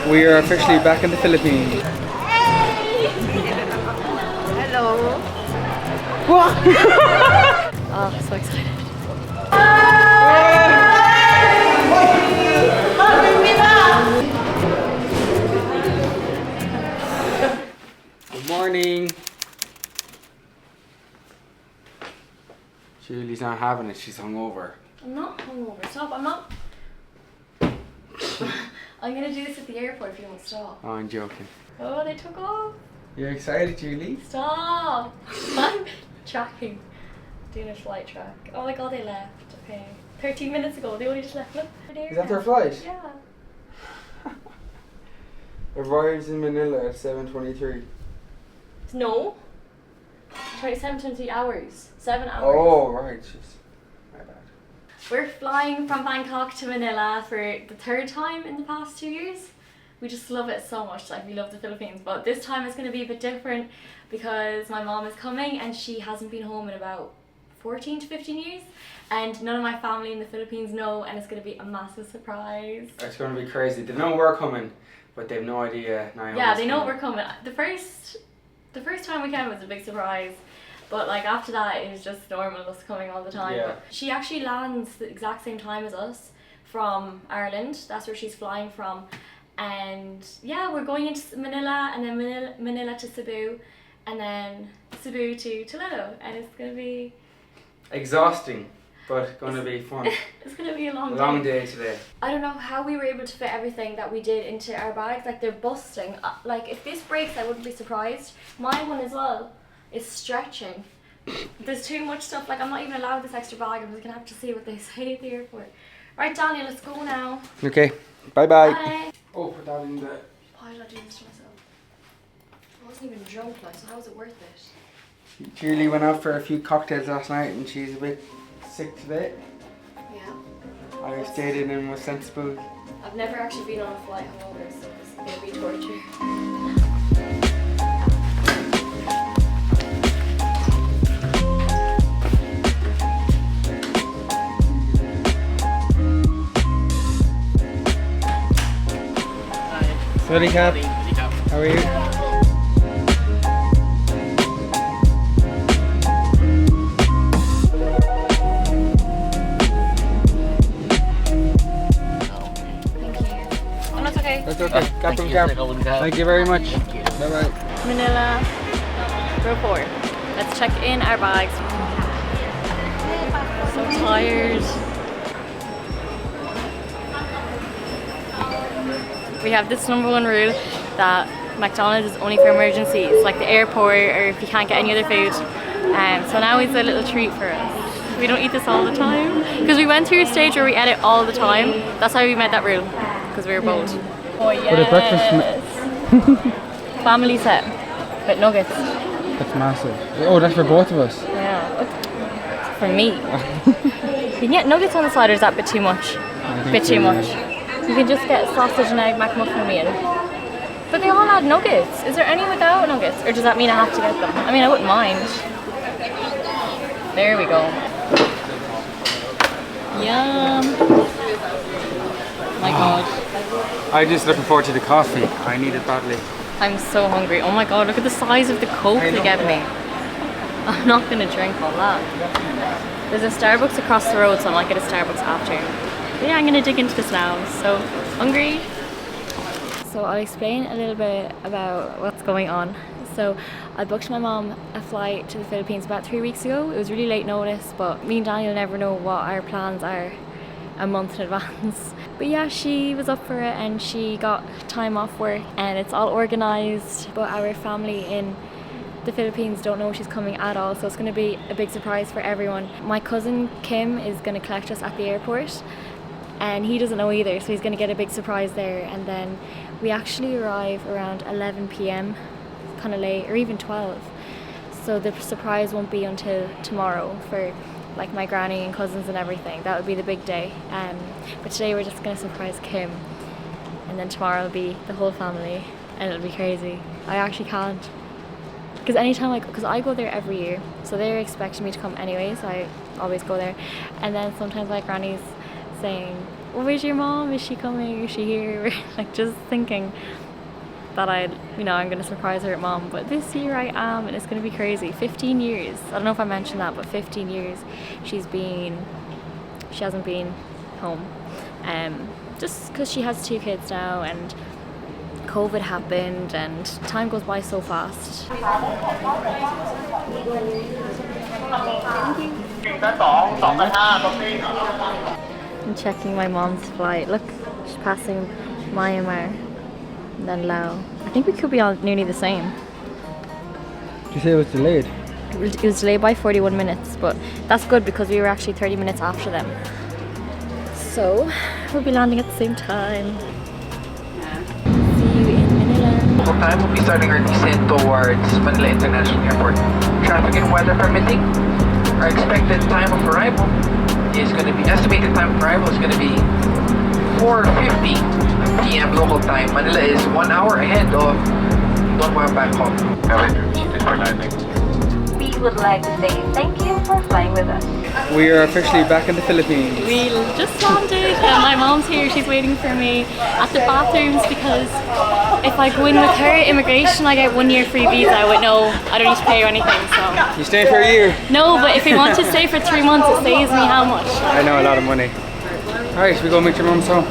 We are officially back in the Philippines. Hello. What? Oh, so excited. Good morning. Julie's not having it, she's hungover. I'm not hungover. Stop, I'm not. I'm gonna do this at the airport if you don't stop. Oh, I'm joking. Oh, they took off. You're excited, Julie? Stop. I'm tracking. Doing a flight track. Oh my god, they left. Okay. 13 minutes ago, they only just left. Look, Is that their flight? Yeah. Arrives in Manila at 7:23. No. 20 hours. 7 hours. Oh, right. Jeez. My bad. We're flying from Bangkok to Manila for the third time in the past 2 years. We just love it so much. Like, we love the Philippines, but this time it's going to be a bit different because my mom is coming and she hasn't been home in about 14 to 15 years, and none of my family in the Philippines know, and it's going to be a massive surprise. It's going to be crazy. They know we're coming, but they've no idea. Yeah, they know we're coming. The first time we came was a big surprise, but like after that it was just normal us coming all the time. Yeah. But she actually lands the exact same time as us from Ireland. That's where she's flying from, and yeah, we're going into Manila, and then Manila to Cebu, and then Cebu to Toledo, and it's gonna be exhausting, but gonna be fun. It's gonna be a long day today. I don't know how we were able to fit everything that we did into our bags. Like, they're busting. Like, if this breaks, I wouldn't be surprised. My one as well is stretching. There's too much stuff. Like, I'm not even allowed this extra bag. I'm just gonna have to see what they say at the airport. Right, Daniel, let's go now. Okay, bye-bye. Bye. Oh, put that in the... Why did I do this to myself? I wasn't even drunk, like, so how was it worth it? Julie went out for a few cocktails last night and she's a bit sick today. Yeah. I stayed in and was sensible. I've never actually been on a flight hungover, so it's gonna be torture. Sawadee Cap. How are you? That's okay. Captain Cap. Thank you very much. Bye bye. Manila, row 4. Let's check in our bags. So tired. We have this #1 rule that McDonald's is only for emergencies, like the airport, or if you can't get any other food. So now it's a little treat for us. We don't eat this all the time because we went through a stage where we ate it all the time. That's how we made that rule, because we were bold. Oh yes. For the breakfast. Family set with nuggets. That's massive. Oh, that's for both of us. Yeah. For me. You can get nuggets on the side, or is that a bit too much? Bit too much. You can just get sausage and egg McMuffin meal. But they all had nuggets. Is there any without nuggets? Or does that mean I have to get them? I mean, I wouldn't mind. There we go. Yum. My god. I'm just looking forward to the coffee. I need it badly. I'm so hungry. Oh my god, look at the size of the Coke they gave me. I'm not going to drink all that. There's a Starbucks across the road, so I might get a Starbucks after. But yeah, I'm going to dig into this now. So, hungry. So I'll explain a little bit about what's going on. So I booked my mom a flight to the Philippines about 3 weeks ago. It was really late notice, but me and Daniel never know what our plans are a month in advance. But yeah, she was up for it and she got time off work and it's all organised. But our family in the Philippines don't know she's coming at all, so it's going to be a big surprise for everyone. My cousin Kim is going to collect us at the airport and he doesn't know either, so he's going to get a big surprise there. And then we actually arrive around 11 p.m, kind of late, or even 12. So the surprise won't be until tomorrow for like my granny and cousins and everything. That would be the big day. But today we're just going to surprise Kim, and then tomorrow will be the whole family, and it'll be crazy. I actually can't, because anytime because I go there every year, so they're expecting me to come anyway, so I always go there. And then sometimes my granny's saying where's your mom? Is she coming? Is she here? Like just thinking that I'm gonna surprise her at mom. But this year I am, and it's gonna be crazy. 15 years. I don't know if I mentioned that, but 15 years she hasn't been home. Just because she has 2 kids now, and COVID happened, and time goes by so fast. I'm checking my mom's flight. Look, she's passing Myanmar and then Laos. I think we could be on nearly the same. Did you say it was delayed? It was delayed by 41 minutes, but that's good because we were actually 30 minutes after them. So we'll be landing at the same time. See you in Manila. Local time will be starting our descent towards Manila International Airport. Traffic and weather permitting, our expected time of arrival is going to be, estimated time of arrival is going to be 4:50 p.m. local time. Manila is 1 hour ahead of Don Juan, Bangkok. For landing. We would like to say thank you for flying with us. We are officially back in the Philippines. We just landed and my mom's here. She's waiting for me at the bathrooms because if I go in with her immigration, I get 1 year free visa. I don't need to pay or anything. So You staying for a year? no, but if we want to stay for 3 months, it saves me how much? I know, a lot of money. Alright, we go meet your mum's home.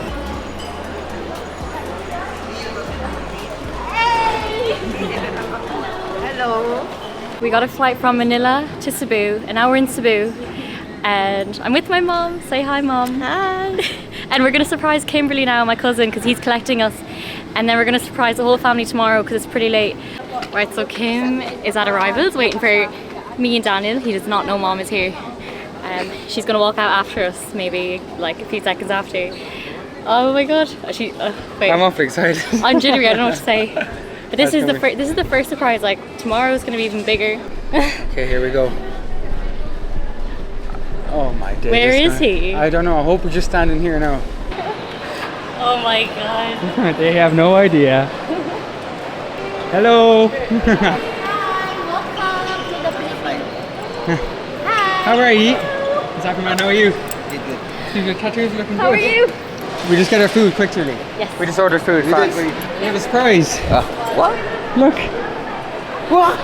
We got a flight from Manila to Cebu, and now we're in Cebu. And I'm with my mom. Say hi, mom. Hi. And we're gonna surprise Kimberly now, my cousin, because he's collecting us. And then we're gonna surprise the whole family tomorrow because it's pretty late. Right, so Kim is at arrivals waiting for me and Daniel. He does not know mom is here. She's gonna walk out after us, maybe like a few seconds after. Oh my god. Wait. I'm awfully excited. I'm jittery. I don't know what to say. But this is the first surprise. Like tomorrow is gonna be even bigger. Okay, here we go. Oh my days. Where is he? I don't know. I hope we're just standing here now. Oh my god. They have no idea. Hello. How are you? Zachman, how are you? Good. Your tattoos looking good. How are you? We just get our food quickly. Yes. We just ordered food. Fast. We have a surprise. What? Look. What?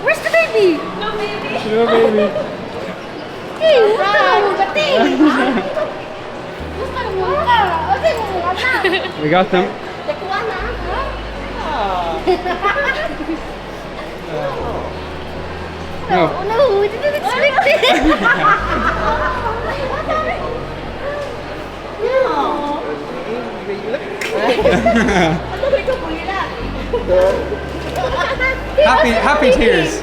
Where's the baby? No baby. Hey, We got them. No. Oh no, we didn't expect it. Happy tears.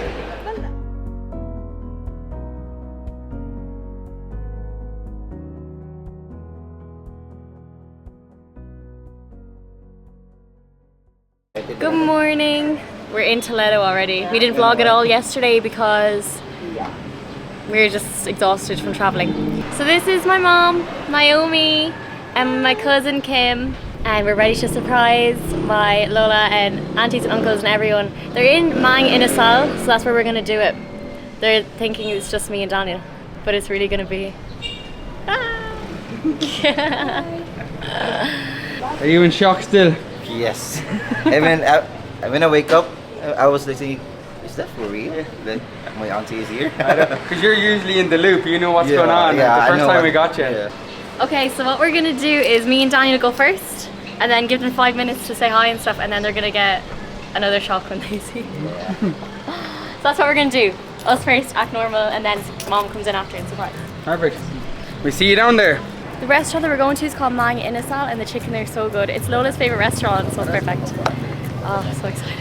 Good morning. We're in Toledo already. We didn't vlog at all yesterday because we were just exhausted from traveling. So this is my mom, Naomi, and my cousin Kim, and we're ready to surprise my Lola and aunties and uncles and everyone. They're in Mang Inasal, so that's where we're gonna do it. They're thinking it's just me and Daniel, but it's really gonna be. Are you in shock still? Yes. When I wake up, I was like saying, is that for real? That my auntie is here? Because you're usually in the loop, you know what's going on. Yeah, the I first know time what- we got you. yeah. Okay, so what we're gonna do is me and Daniel go first, and then give them 5 minutes to say hi and stuff, and then they're gonna get another shock when they see. Yeah. So that's what we're gonna do. Us first, act normal, and then mom comes in after and surprise. Perfect. We see you down there. The restaurant that we're going to is called Mang Inasal, and the chicken there is so good. It's Lola's favorite restaurant, so it's perfect. Oh, I'm so excited.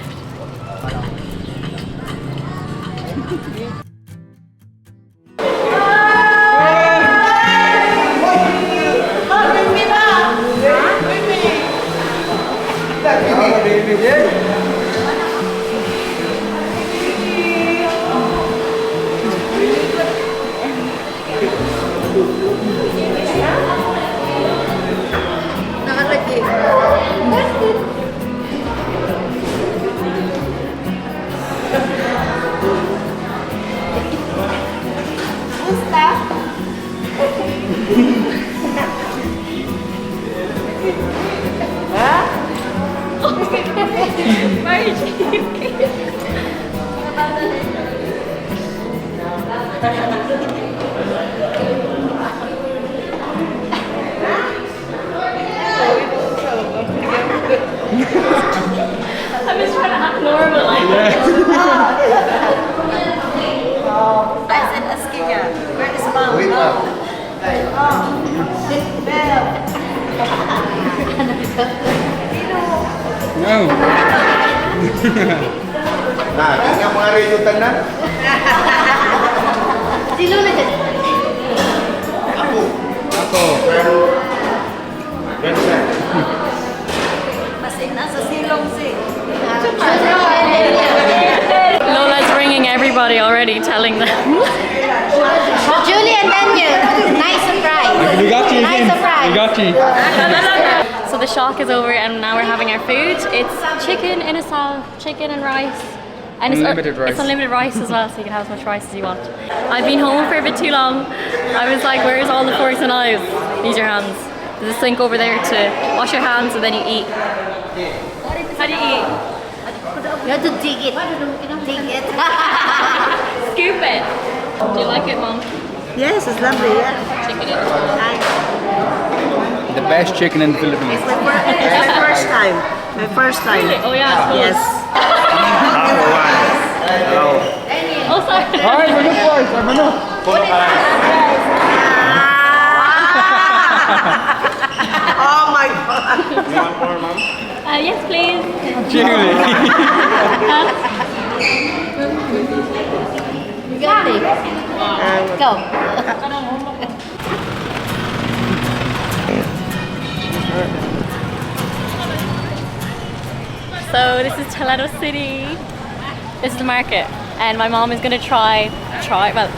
I'm just trying to act normal. Like. I said, asking her, where is mom? Wait up. No. Nah, tingnan mga rin yung tanan. Si Luna dyan. Ako. Grandson. Kasi nasa silong si. Lola's ringing everybody already, telling them. Julie and Daniel, nice surprise. We got you again. Nice surprise. We got you. So the shock is over and now we're having our food. It's chicken in a salad, chicken and rice. And Unlimited rice. It's unlimited rice as well, so you can have as much rice as you want. I've been home for a bit too long. I was like, where's all the forks and knives? Use your hands. There's a sink over there to wash your hands and then you eat. How do you eat? You have to dig it. Dig it. Scoop it. Do you like it, Mom? Yes, it's lovely, yeah. Chicken in. The best chicken in the Philippines. It's my first time. My first time. Really? Oh yeah, it's Yes. Oh sorry. Alright, we're good boys. I'm enough. Oh my god. Yes, please. Julie. You got it. Go. So this is Toledo City. This is the market, and my mom is gonna try. Well,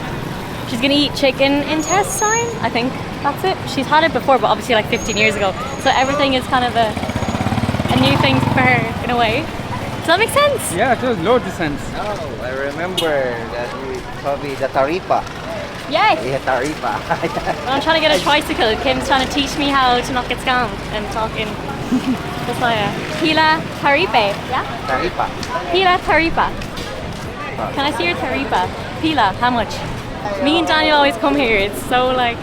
she's gonna eat chicken intestine. I think that's it. She's had it before, but obviously like 15 years ago. So everything is kind of a new thing for her in a way. Does that make sense? Yeah, it does loads of sense. Oh, I remember that you told me the taripa. Yes. Yeah, taripa. Well, I'm trying to get a tricycle. Kim's trying to teach me how to not get scammed and talking. Just like Pila Taripe. Yeah. Taripa. Pila Taripa. Can I see your taripa? Pila, how much? Me and Daniel always come here. It's so like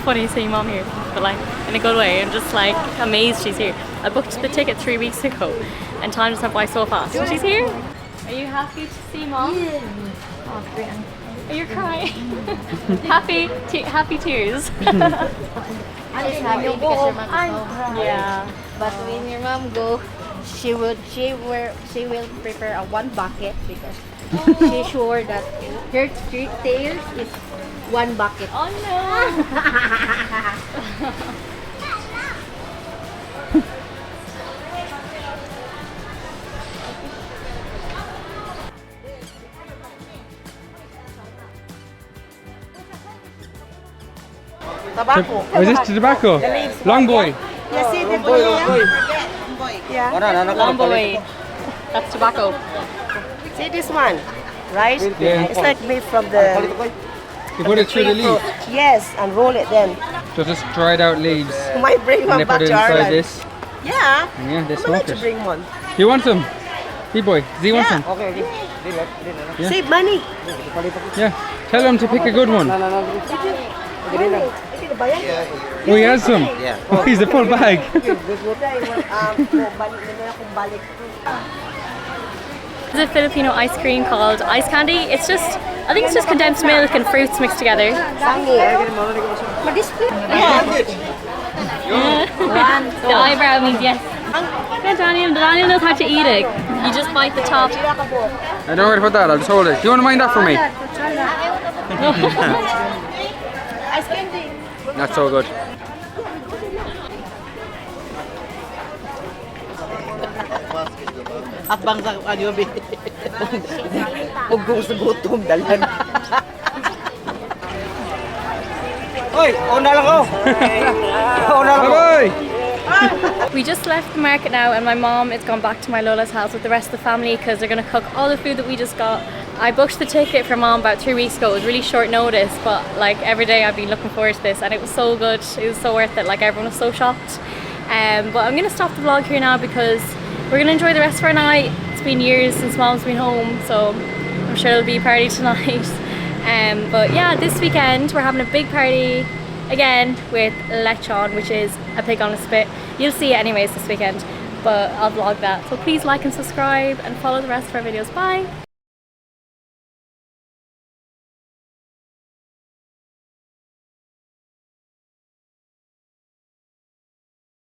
funny seeing mom here, but like in a good way. I'm just like amazed she's here. I booked the ticket 3 weeks ago, and time just went by so fast. She's here. Are you happy to see mom? Yeah. Oh, great. Are you crying? happy tears. I'm just happy because your mom is home. Yeah. But when your mom go, she will prepare a one bucket because she's sure that her 3 tears is 1 bucket. Oh no. Tobacco. Oh, is this tobacco? Long boy. You see the boy? Yeah. Long boy. That's tobacco. See this one, right? Yeah. It's like made from the You put it through the leaf. yes, and roll it then. So just dried out leaves. You might bring And one they back put it to inside Ireland. this. Yeah. And yeah, they I'm smoke to it. bring one. You want some? Hey boy, does he want Yeah. some? Yeah. Save money. Yeah. Tell him to pick a good one. Oh, he has some. Yeah. Oh, he's a full bag. There's a Filipino ice cream called ice candy. It's just, I think it's just condensed milk and fruits mixed together. The eyebrow means yes. Yeah, Daniel knows how to eat it. You just bite the top. I don't know where to put that, I'll just hold it. Do you want to mind that for me? Not so good. Abang sa ano bi. Ug gusto gutom dalan. Oy, una lang ko. Una lang ko. Bye-bye! We just left the market now and my mom is gone back to my Lola's house with the rest of the family because they're going to cook all the food that we just got. I booked the ticket for mom about 3 weeks ago. It was really short notice, but like every day I've been looking forward to this and it was so good. It was so worth it. Like everyone was so shocked. But I'm going to stop the vlog here now because we're going to enjoy the rest of our night. It's been years since mom's been home, so I'm sure there'll be a party tonight. But yeah, this weekend we're having a big party again with Lechon, which is a pig on a spit. You'll see it anyways this weekend, but I'll vlog that. So please like and subscribe and follow the rest of our videos. Bye!